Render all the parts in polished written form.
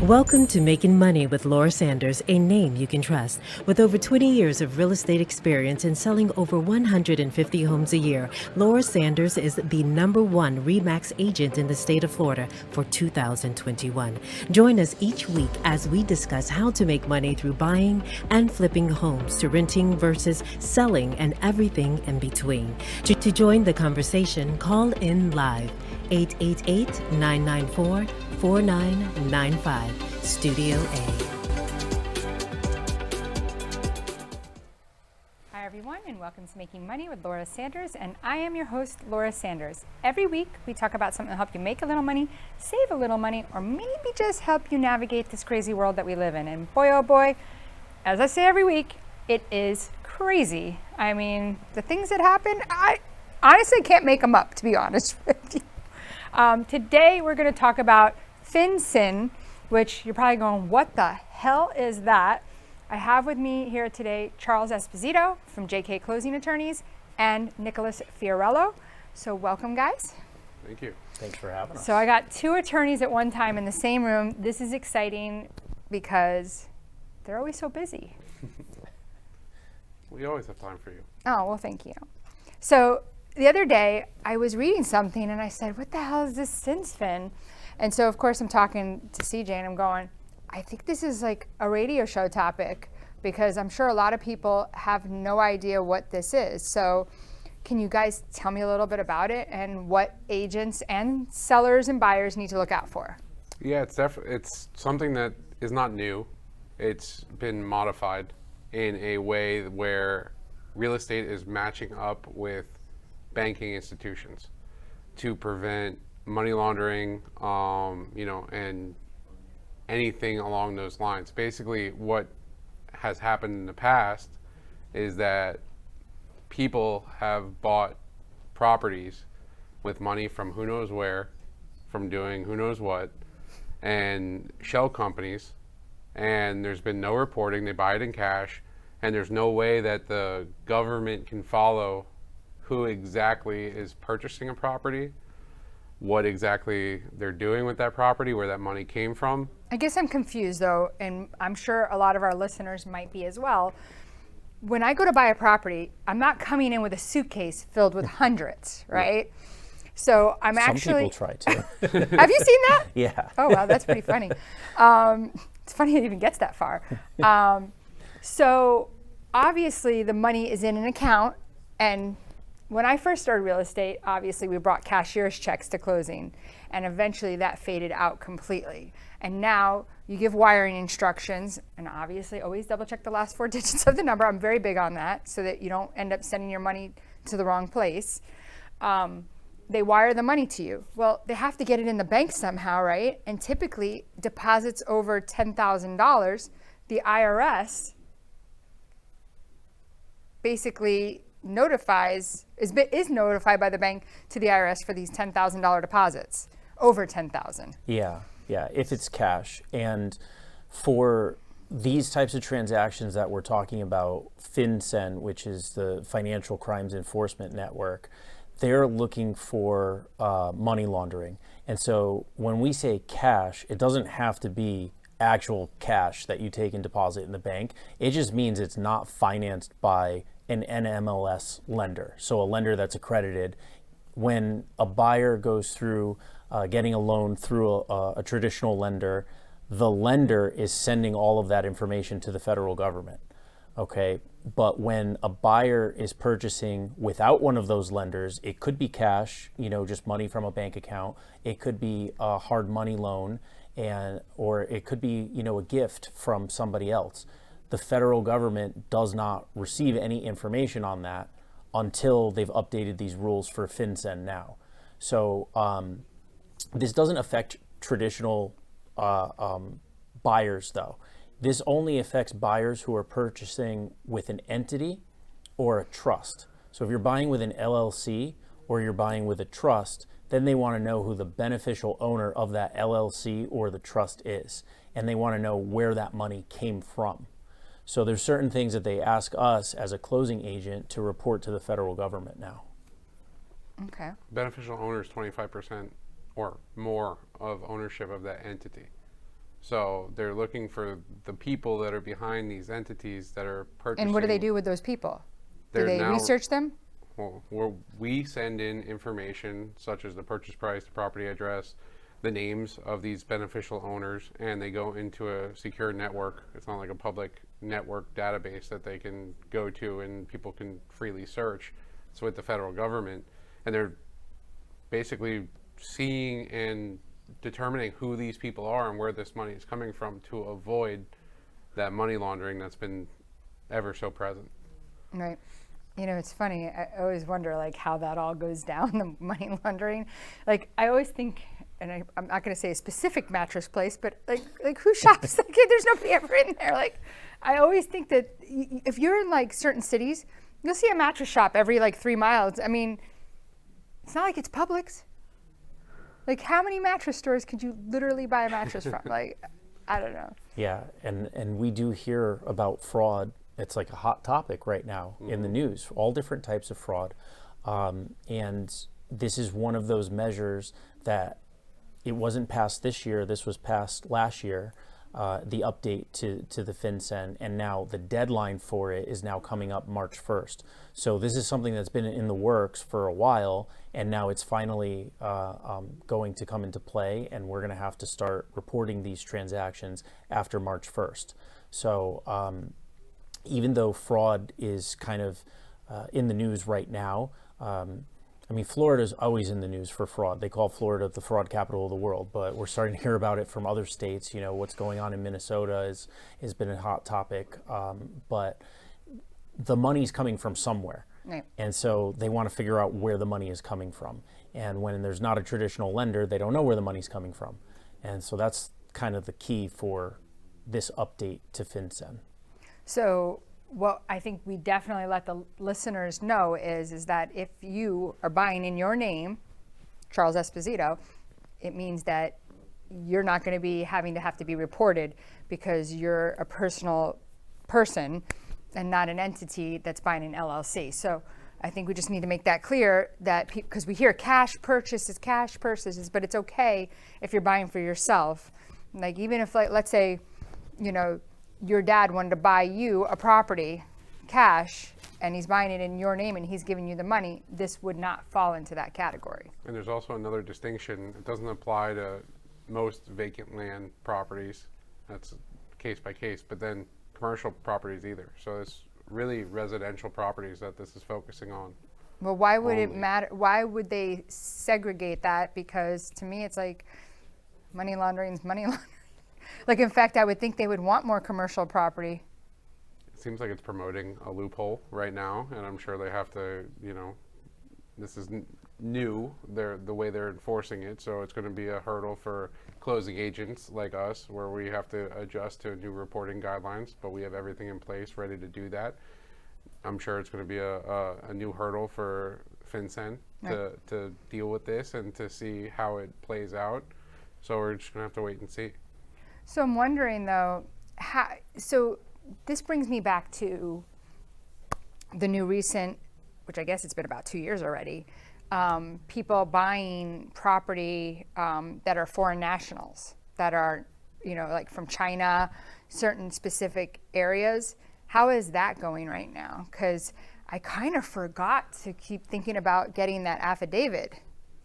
Welcome to Making Money with Laura Sanders, a name you can trust. With over 20 years of real estate experience and selling over 150 homes a year, Laura Sanders is the #1 RE/MAX agent in the state of Florida for 2021. Join us each week as we discuss how to make money through buying and flipping homes to renting versus selling and everything in between. To join the conversation, call in live 888-994-4995, Studio A. Hi everyone, and welcome to Making Money with Laura Sanders, and I am your host, Laura Sanders. Every week we talk about something to help you make a little money, save a little money, or maybe just help you navigate this crazy world that we live in. And boy oh boy, as I say every week, it is crazy. I mean, the things that happen, I honestly can't make them up, to be honest with you. Today we're going to talk about FinCEN, which you're probably going, what the hell is that? I have with me here today Charles Esposito from JK Closing Attorneys and Nicholas Fiorello. So welcome, guys. Thank you. Thanks for having us. So I got two attorneys at one time in the same room. This is exciting because they're always so busy. We always have time for you. Oh, well, thank you. So the other day I was reading something and I said, what the hell is this FinCEN? And so of course I'm talking to CJ and I'm going, I think this is like a radio show topic because I'm sure a lot of people have no idea what this is. So can you guys tell me a little bit about it and what agents and sellers and buyers need to look out for? Yeah, it's something that is not new. It's been modified in a way where real estate is matching up with banking institutions to prevent money laundering, and anything along those lines. Basically, what has happened in the past is that people have bought properties with money from who knows where, from doing who knows what, and shell companies, and there's been no reporting. They buy it in cash, and there's no way that the government can follow who exactly is purchasing a property, what exactly they're doing with that property, where that money came from. I guess I'm confused though, and I'm sure a lot of our listeners might be as well. When I go to buy a property, I'm not coming in with a suitcase filled with hundreds, right? So I'm Some actually. people try to. Have you seen that? Yeah. Oh wow, that's pretty funny. It's funny it even gets that far. So obviously the money is in an account, and when I first started real estate, obviously we brought cashier's checks to closing, and eventually that faded out completely. And now you give wiring instructions, and obviously always double check the last 4 digits of the number. I'm very big on that so that you don't end up sending your money to the wrong place. They wire the money to you. Well, they have to get it in the bank somehow, right? And typically deposits over $10,000, the IRS basically is notified by the bank to the IRS for these $10,000 deposits, over $10,000. Yeah, if it's cash. And for these types of transactions that we're talking about, FinCEN, which is the Financial Crimes Enforcement Network, they're looking for money laundering. And so when we say cash, it doesn't have to be actual cash that you take and deposit in the bank. It just means it's not financed by an NMLS lender, so a lender that's accredited. When a buyer goes through getting a loan through a traditional lender, the lender is sending all of that information to the federal government, okay? But when a buyer is purchasing without one of those lenders, it could be cash, just money from a bank account. It could be a hard money loan, or it could be, a gift from somebody else. The federal government does not receive any information on that until they've updated these rules for FinCEN now. So this doesn't affect traditional buyers though. This only affects buyers who are purchasing with an entity or a trust. So if you're buying with an LLC or you're buying with a trust, then they want to know who the beneficial owner of that LLC or the trust is, and they want to know where that money came from. So there's certain things that they ask us as a closing agent to report to the federal government now. Okay. Beneficial owner is 25% or more of ownership of that entity. So they're looking for the people that are behind these entities that are purchasing. And what do they do with those people? Do They're they now- research them? Well, where we send in information such as the purchase price, the property address, the names of these beneficial owners, and they go into a secure network. It's not like a public network database that they can go to and people can freely search. It's with the federal government, and they're basically seeing and determining who these people are and where this money is coming from to avoid that money laundering that's been ever so present. Right. You know, it's funny. I always wonder, like, how that all goes down, the money laundering. Like, I always think, and I'm not going to say a specific mattress place, but like who shops? Like, there's nobody ever in there. Like, I always think that if you're in like certain cities, you'll see a mattress shop every like 3 miles. I mean, it's not like it's Publix. Like, how many mattress stores could you literally buy a mattress from? Like, I don't know. Yeah, and we do hear about fraud. It's like a hot topic right now in the news, all different types of fraud. And this is one of those measures that it wasn't passed this year, this was passed last year, the update to the FinCEN, and now the deadline for it is now coming up March 1st. So this is something that's been in the works for a while, and now it's finally going to come into play, and we're going to have to start reporting these transactions after March 1st. So even though fraud is kind of in the news right now, I mean, Florida's always in the news for fraud. They call Florida the fraud capital of the world, but we're starting to hear about it from other states. You know, what's going on in Minnesota has been a hot topic, but the money's coming from somewhere. Right. And so they want to figure out where the money is coming from. And when there's not a traditional lender, they don't know where the money's coming from. And so that's kind of the key for this update to FinCEN. So what I think we definitely let the listeners know is that if you are buying in your name, Charles Esposito, it means that you're not going to be having to have to be reported because you're a personal person and not an entity that's buying an LLC. So I think we just need to make that clear that because we hear cash purchases, but it's okay if you're buying for yourself. Like, even if, like, let's say, you know, your dad wanted to buy you a property cash and he's buying it in your name and he's giving you the money, this would not fall into that category. And there's also another distinction. It doesn't apply to most vacant land properties. That's case by case, but then commercial properties either. So it's really residential properties that this is focusing on. Well, why would it Only. matter? Why would they segregate that? Because to me, it's like money laundering is money laundering. Like, in fact, I would think they would want more commercial property. It seems like it's promoting a loophole right now, and I'm sure they have to, you know, this is new, the way they're enforcing it, so it's going to be a hurdle for closing agents like us, where we have to adjust to new reporting guidelines, but we have everything in place ready to do that. I'm sure it's going to be a new hurdle for FinCEN to deal with this and to see how it plays out. So we're just going to have to wait and see. So I'm wondering, though, so this brings me back to the new recent, which I guess it's been about 2 years already, people buying property that are foreign nationals, that are, you know, like from China, certain specific areas. How is that going right now? Because I kind of forgot to keep thinking about getting that affidavit.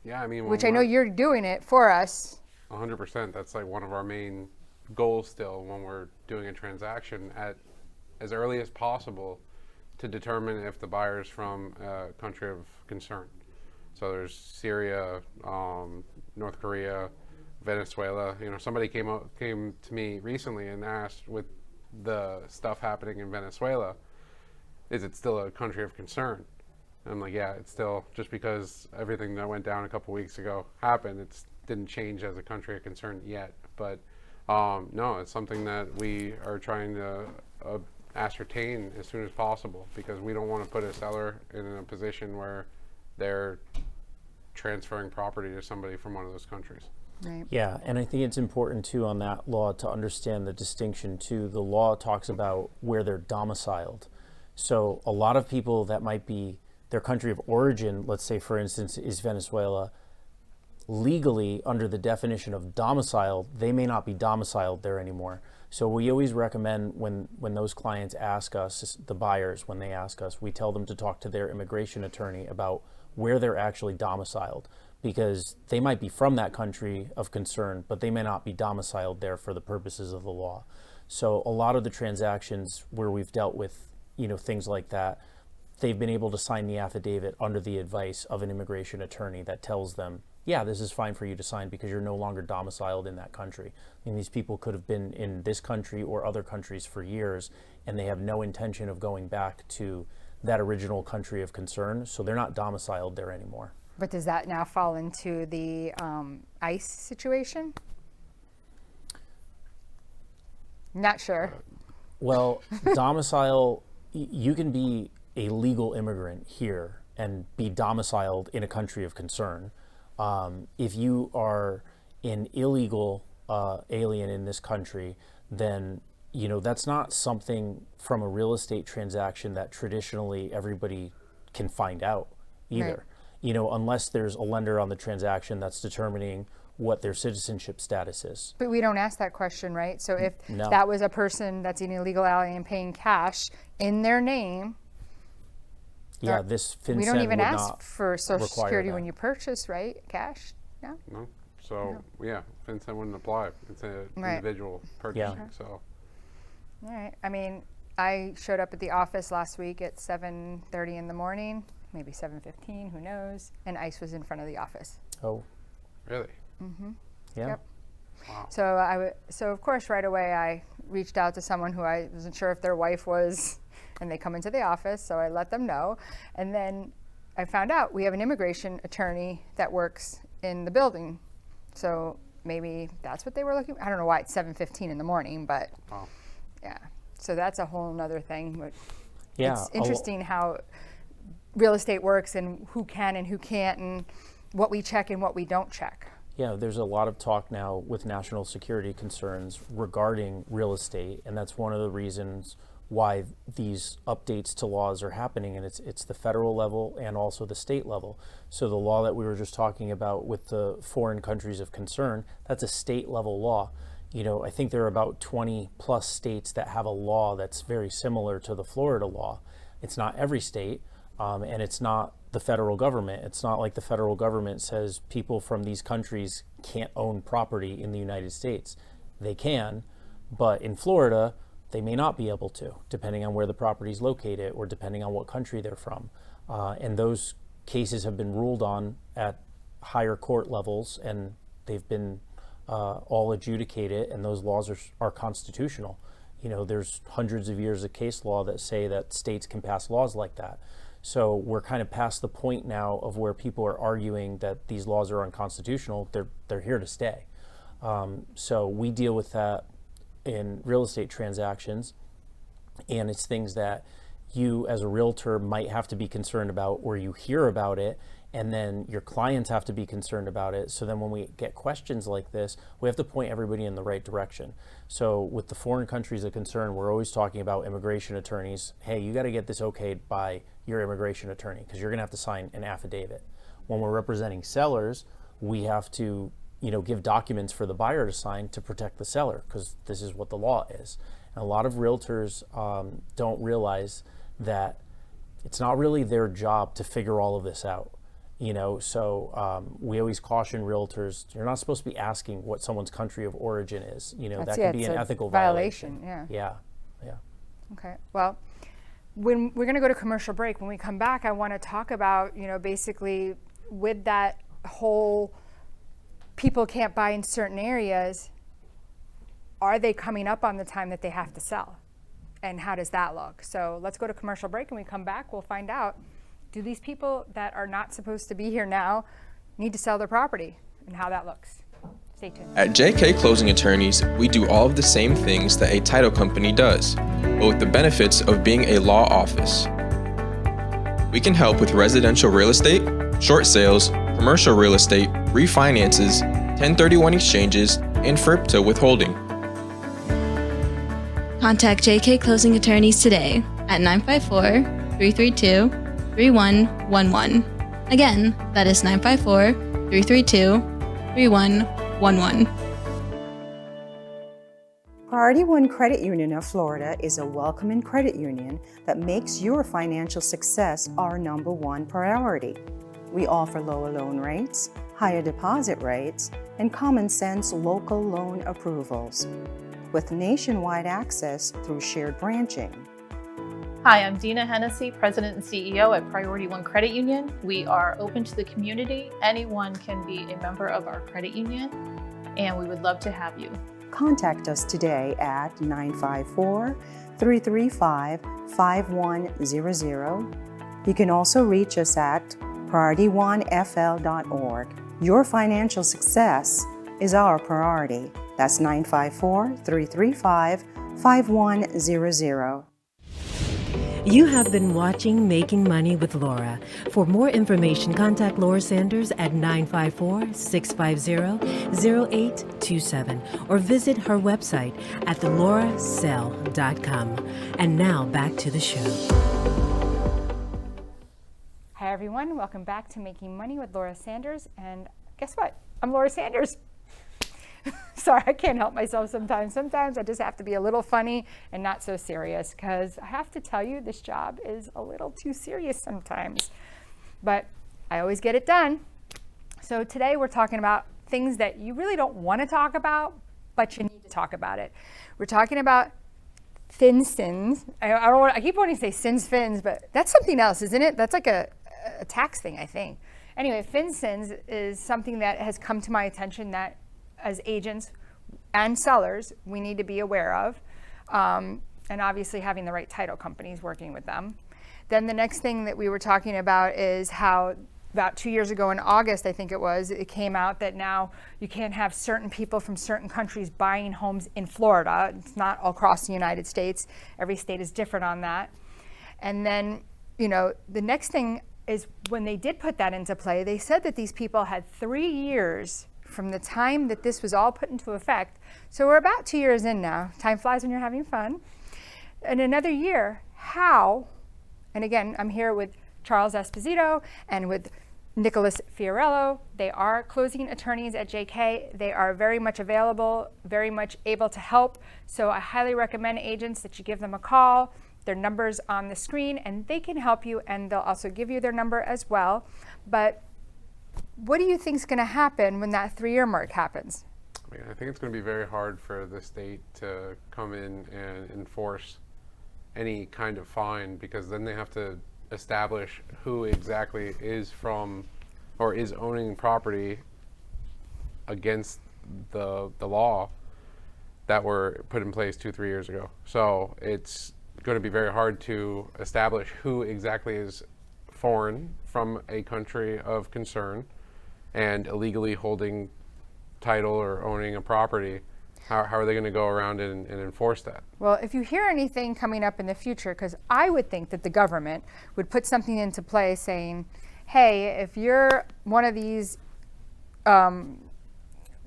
Yeah, I mean, which I know you're doing it for us. 100%. That's like one of our main goals still when we're doing a transaction, at as early as possible to determine if the buyer is from a country of concern. So there's Syria, North Korea, Venezuela. You know, somebody came to me recently and asked, with the stuff happening in Venezuela, is it still a country of concern? And I'm like, yeah, it's still, just because everything that went down a couple weeks ago happened, it didn't change as a country of concern yet. But no, it's something that we are trying to ascertain as soon as possible, because we don't want to put a seller in a position where they're transferring property to somebody from one of those countries. Right. Yeah, and I think it's important too on that law to understand the distinction too. The law talks about where they're domiciled. So a lot of people that might be their country of origin, let's say for instance, is Venezuela, legally, under the definition of domiciled, they may not be domiciled there anymore. So we always recommend when those clients ask us, the buyers, when they ask us, we tell them to talk to their immigration attorney about where they're actually domiciled, because they might be from that country of concern, but they may not be domiciled there for the purposes of the law. So a lot of the transactions where we've dealt with, things like that, they've been able to sign the affidavit under the advice of an immigration attorney that tells them, yeah, this is fine for you to sign because you're no longer domiciled in that country. These people could have been in this country or other countries for years, and they have no intention of going back to that original country of concern, so they're not domiciled there anymore. But does that now fall into the ICE situation? Not sure. Well, domicile, you can be a legal immigrant here and be domiciled in a country of concern. If you are an illegal alien in this country, then that's not something from a real estate transaction that traditionally everybody can find out either. Right. Unless there's a lender on the transaction that's determining what their citizenship status is. But we don't ask that question, right? So if No. that was a person that's an illegal alien paying cash in their name, Yeah, this FinCEN we don't even would ask not for Social require Security that. when you purchase, right? Cash? No? No. So yeah, FinCEN wouldn't apply. It's an Right. individual purchasing. So All right. I mean, I showed up at the office last week at 7:30 in the morning, maybe 7:15, who knows, and ICE was in front of the office. Oh, really, yeah. Yep. wow. So of course right away I reached out to someone who I wasn't sure if their wife was, and they come into the office, so I let them know. And then I found out we have an immigration attorney that works in the building. So maybe that's what they were looking for. I don't know why it's 7:15 in the morning, but Wow. yeah. So that's a whole nother thing. But Yeah, it's interesting how real estate works and who can and who can't and what we check and what we don't check. Yeah, there's a lot of talk now with national security concerns regarding real estate, and that's one of the reasons why these updates to laws are happening, and it's the federal level and also the state level. So the law that we were just talking about with the foreign countries of concern, that's a state level law. I think there are about 20 plus states that have a law that's very similar to the Florida law. It's not every state, and it's not the federal government. It's not like the federal government says people from these countries can't own property in the United States. They can, but in Florida, they may not be able to, depending on where the property is located or depending on what country they're from. And those cases have been ruled on at higher court levels, and they've been all adjudicated, and those laws are constitutional. There's hundreds of years of case law that say that states can pass laws like that. So we're kind of past the point now of where people are arguing that these laws are unconstitutional. They're here to stay. So we deal with that in real estate transactions, and it's things that you as a realtor might have to be concerned about, or you hear about it, and then your clients have to be concerned about it. So then when we get questions like this, we have to point everybody in the right direction. So with the foreign countries of concern, we're always talking about immigration attorneys. Hey, you got to get this okayed by your immigration attorney because you're going to have to sign an affidavit. When we're representing sellers, we have to give documents for the buyer to sign to protect the seller, because this is what the law is. And a lot of realtors don't realize that it's not really their job to figure all of this out. So we always caution realtors, you're not supposed to be asking what someone's country of origin is. That could be an ethical violation. Yeah. Yeah. Okay. Well, when we're going to go to commercial break, when we come back, I want to talk about, basically with that whole people can't buy in certain areas, are they coming up on the time that they have to sell? And how does that look? So let's go to commercial break, and when we come back, we'll find out, do these people that are not supposed to be here now need to sell their property, and how that looks? Stay tuned. At JK Closing Attorneys, we do all of the same things that a title company does, but with the benefits of being a law office. We can help with residential real estate, short sales, commercial real estate, refinances, 1031 exchanges, and FRIPTA withholding. Contact JK Closing Attorneys today at 954-332-3111. Again, that is 954-332-3111. 3111. Priority One Credit Union of Florida is a welcoming credit union that makes your financial success our #1 priority. We offer lower loan rates, higher deposit rates, and common sense local loan approvals, with nationwide access through shared branching. Hi, I'm Dina Hennessy, President and CEO at Priority One Credit Union. We are open to the community. Anyone can be a member of our credit union, and we would love to have you. Contact us today at 954-335-5100. You can also reach us at PriorityOneFL.org. Your financial success is our priority. That's 954-335-5100. You have been watching Making Money with Laura. For more information, contact Laura Sanders at 954-650-0827 or visit her website at laurasell.com. And now back to the show. Hi everyone, welcome back to Making Money with Laura Sanders. And guess what? I'm Laura Sanders. Sorry, I can't help myself sometimes. Sometimes I just have to be a little funny and not so serious, because I have to tell you, this job is a little too serious sometimes. But I always get it done. So today we're talking about things that you really don't want to talk about, but you need to talk about it. We're talking about FinCENs. I keep wanting to say fins, but that's something else, isn't it? That's like a tax thing, I think. Anyway, FinCENs is something that has come to my attention that as agents and sellers, we need to be aware of, and obviously having the right title companies working with them. Then the next thing that we were talking about is how about 2 years ago in August, I think it came out that now you can't have certain people from certain countries buying homes in Florida. It's not all across the United States. Every state is different on that. And then, the next thing is when they did put that into play, they said that these people had 3 years from the time that this was all put into effect. So we're about 2 years in now. Time flies when you're having fun. In another year, how, and again, I'm here with Charles Esposito and with Nicholas Fiorello. They are closing attorneys at JK. They are very much available, very much able to help. So I highly recommend agents that you give them a call. Their number's on the screen and they can help you, and they'll also give you their number as well. But what do you think is going to happen when that 3-year mark happens? I think it's going to be very hard for the state to come in and enforce any kind of fine, because then they have to establish who exactly is from or is owning property against the law that were put in place 2-3 years ago. So it's going to be very hard to establish who exactly is foreign from a country of concern and illegally holding title or owning a property. How are they going to go around and enforce that? Well, if you hear anything coming up in the future, because I would think that the government would put something into play saying, hey, if you're one of these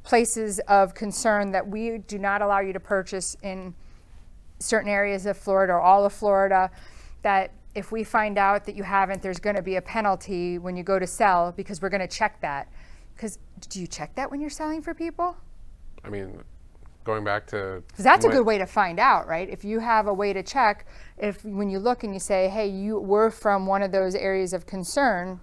places of concern that we do not allow you to purchase in certain areas of Florida or all of Florida, that if we find out that you haven't, there's going to be a penalty when you go to sell, because we're going to check that. Because do you check that when you're selling for people? I mean, going back to... Because that's a good way to find out, right? If you have a way to check, if when you look and you say, hey, you were from one of those areas of concern.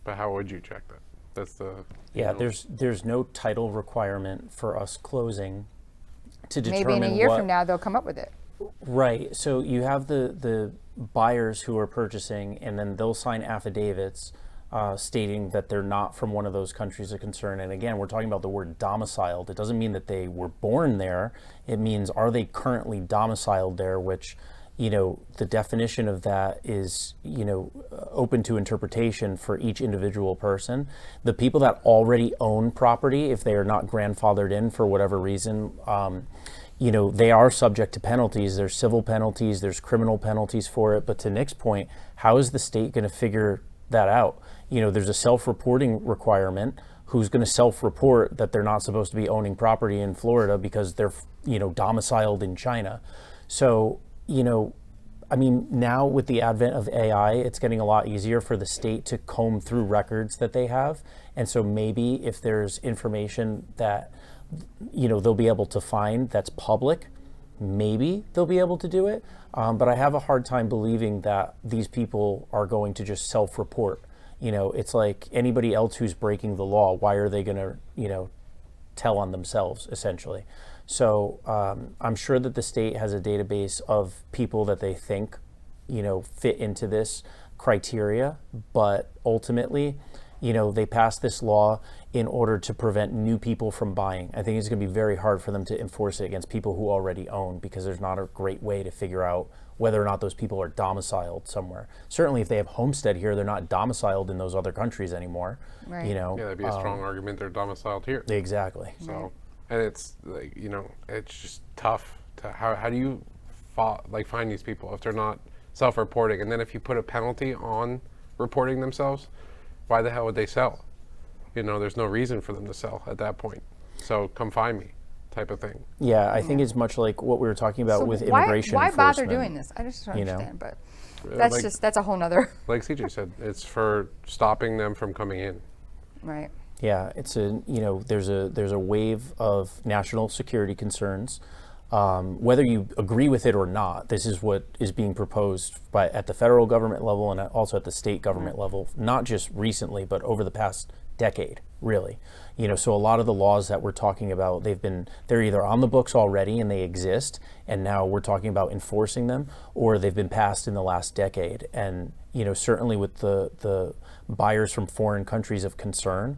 But how would you check that? That's the... Yeah, there's no title requirement for us closing to determine maybe in a year from now they'll come up with it. Right. So you have the buyers who are purchasing, and then they'll sign affidavits stating that they're not from one of those countries of concern. And again, we're talking about the word domiciled. It doesn't mean that they were born there. It means, are they currently domiciled there, which, the definition of that is, open to interpretation for each individual person. The people that already own property, if they are not grandfathered in for whatever reason, they are subject to penalties. There's civil penalties, there's criminal penalties for it. But to Nick's point, how is the state going to figure that out? There's a self-reporting requirement. Who's going to self-report that they're not supposed to be owning property in Florida because they're, domiciled in China? So, I mean, now with the advent of AI, it's getting a lot easier for the state to comb through records that they have. And so maybe if there's information that, they'll be able to find that's public, maybe they'll be able to do it. But I have a hard time believing that these people are going to just self-report. It's like anybody else who's breaking the law, why are they going to, tell on themselves, essentially? So I'm sure that the state has a database of people that they think, fit into this criteria, but ultimately, they passed this law in order to prevent new people from buying. I think it's going to be very hard for them to enforce it against people who already own, because there's not a great way to figure out whether or not those people are domiciled somewhere. Certainly if they have homestead here, they're not domiciled in those other countries anymore. Right. Yeah, that'd be a strong argument they're domiciled here. Exactly. So, and it's like, it's just tough to, how do you find these people if they're not self-reporting? And then if you put a penalty on reporting themselves, why the hell would they sell? There's no reason for them to sell at that point. So come find me, type of thing. Yeah, I think it's much like what we were talking about with immigration why enforcement. bother doing this? I just don't understand, but Like- that's a whole nother. Like CJ said, it's for stopping them from coming in. Right. Yeah, it's there's a wave of national security concerns. Whether you agree with it or not, this is what is being proposed at the federal government level and also at the state government level, not just recently, but over the past decade, really. So a lot of the laws that we're talking about, they're either on the books already and they exist, and now we're talking about enforcing them, or they've been passed in the last decade. And, certainly with the buyers from foreign countries of concern,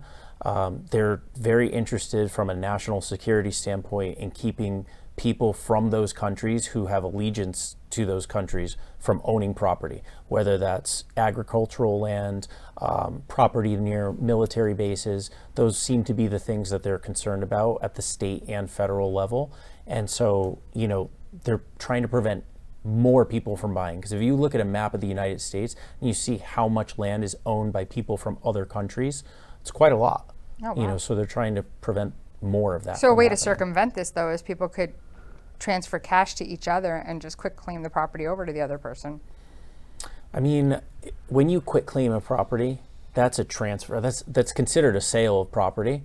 they're very interested from a national security standpoint in keeping people from those countries who have allegiance to those countries from owning property, whether that's agricultural land, property near military bases. Those seem to be the things that they're concerned about at the state and federal level. And so, they're trying to prevent more people from buying. Because if you look at a map of the United States and you see how much land is owned by people from other countries, it's quite a lot. Oh, wow. So they're trying to prevent more of that. So a from way to happening. circumvent this, though, is people could transfer cash to each other and just quick claim the property over to the other person. I mean, when you quit claim a property, that's a transfer. That's considered a sale of property.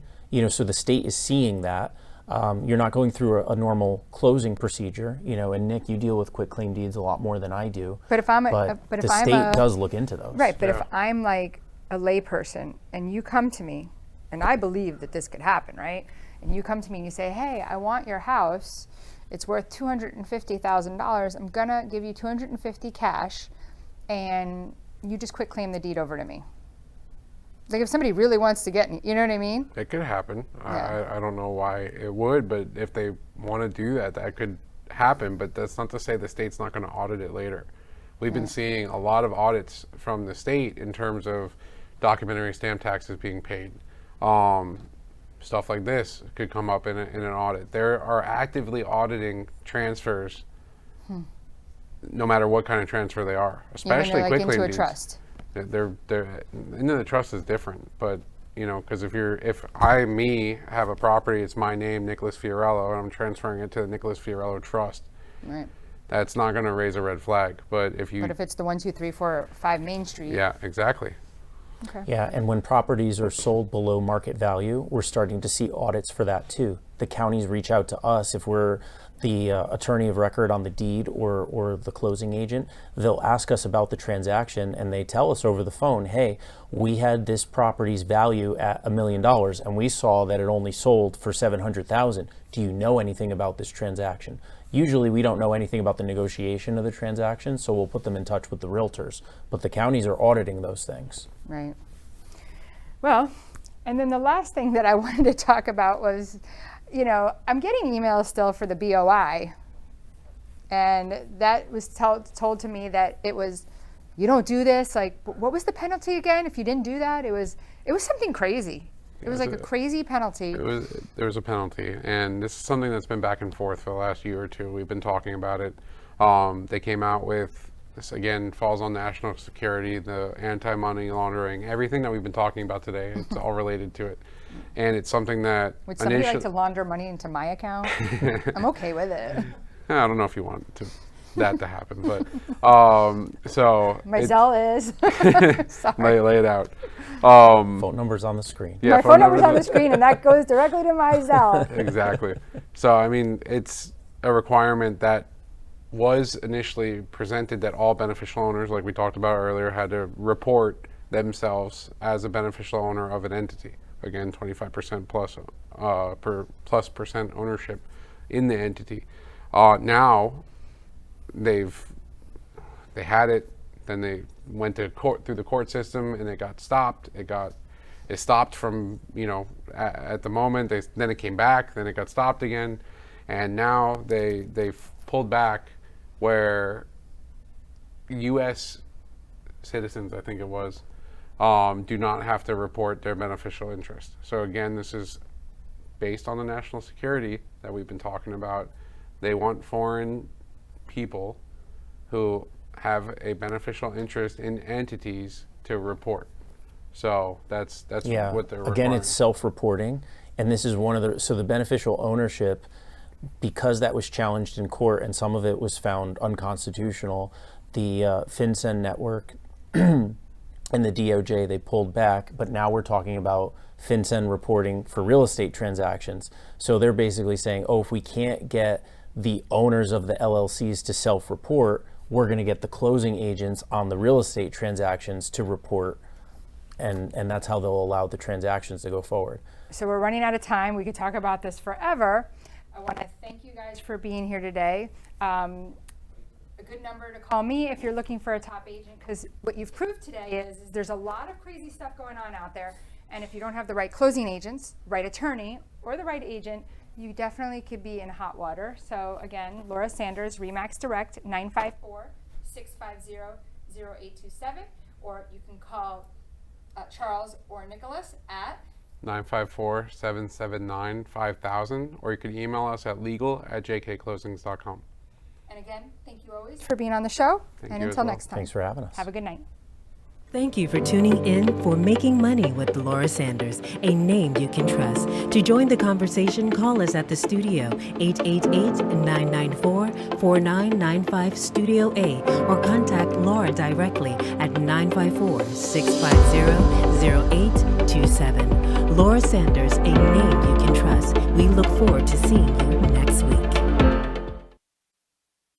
So the state is seeing that. You're not going through a normal closing procedure. And Nick, you deal with quit claim deeds a lot more than I do. But if I'm the state does look into those. Right, but if I'm like a layperson and you come to me, and I believe that this could happen, right? And you come to me and you say, hey, I want your house. It's worth $250,000. I'm gonna give you $250 cash, and you just quit claim the deed over to me. Like if somebody really wants to get me, you know what I mean? It could happen. Yeah. I don't know why it would, but if they want to do that, that could happen. But that's not to say the state's not going to audit it later. We've been seeing a lot of audits from the state in terms of documentary stamp taxes being paid. Stuff like this could come up in an audit. They are actively auditing transfers, no matter what kind of transfer they are, especially Even quick into claim a deeds. trust. They're into the trust is different, but because if I have a property, it's my name, Nicholas Fiorello, and I'm transferring it to the Nicholas Fiorello Trust. Right. That's not going to raise a red flag. But if it's the 1, 2, 3, 4, 5 Main Street. Yeah, exactly. Okay. Yeah, and when properties are sold below market value, we're starting to see audits for that too. The counties reach out to us if we're the attorney of record on the deed or the closing agent. They'll ask us about the transaction and they tell us over the phone, hey, we had this property's value at $1 million and we saw that it only sold for $700,000. Do you know anything about this transaction? Usually we don't know anything about the negotiation of the transaction, so we'll put them in touch with the realtors. But the counties are auditing those things. Right. Well, and then the last thing that I wanted to talk about was, I'm getting emails still for the BOI, and that was told to me that it was, you don't do this. Like, what was the penalty again if you didn't do that? It was something crazy. It was like a crazy penalty. There was a penalty, and this is something that's been back and forth for the last year or two. We've been talking about it. They came out with, this again falls on national security, the anti-money laundering, everything that we've been talking about today. It's all related to it. And it's something that Would somebody like to launder money into my account? I'm okay with it. I don't know if you want to that to happen. But so My Zelle is. lay it out. Phone number's on the screen. Yeah, My phone number's on the screen, and that goes directly to my Zelle. Exactly. So I mean, it's a requirement that was initially presented that all beneficial owners, like we talked about earlier, had to report themselves as a beneficial owner of an entity. Again, 25% plus percent ownership in the entity. Now they had it, then they went to court through the court system, and it got stopped. It stopped from, you know, at the moment. Then it came back. Then it got stopped again, and now they've pulled back, where U.S. citizens, I think it was, do not have to report their beneficial interest. So again, this is based on the national security that we've been talking about. They want foreign people who have a beneficial interest in entities to report. So that's what they're requiring. Again, it's self-reporting, and this is one of the beneficial ownership, because that was challenged in court and some of it was found unconstitutional. The FinCEN network and the DOJ, they pulled back, but now we're talking about FinCEN reporting for real estate transactions. So they're basically saying, oh, if we can't get the owners of the LLCs to self-report, we're going to get the closing agents on the real estate transactions to report, and that's how they'll allow the transactions to go forward. So we're running out of time. We could talk about this forever. I want to thank you guys for being here today. A good number to call me if you're looking for a top agent, because what you've proved today is there's a lot of crazy stuff going on out there, and if you don't have the right closing agents, right attorney, or the right agent, you definitely could be in hot water. So again, Laura Sanders, RE/MAX Direct, 954-650-0827, or you can call Charles or Nicholas at 954-779-5000, or you can email us at legal@jkclosings.com. And again, thank you always for being on the show. Thank and you until as well. next time. Thanks for having us. Have a good night. Thank you for tuning in for Making Money with Laura Sanders, a name you can trust. To join the conversation, call us at the studio, 888-994-4995 Studio A, or contact Laura directly at 954-650-0827. Laura Sanders, a name you can trust. We look forward to seeing you next week.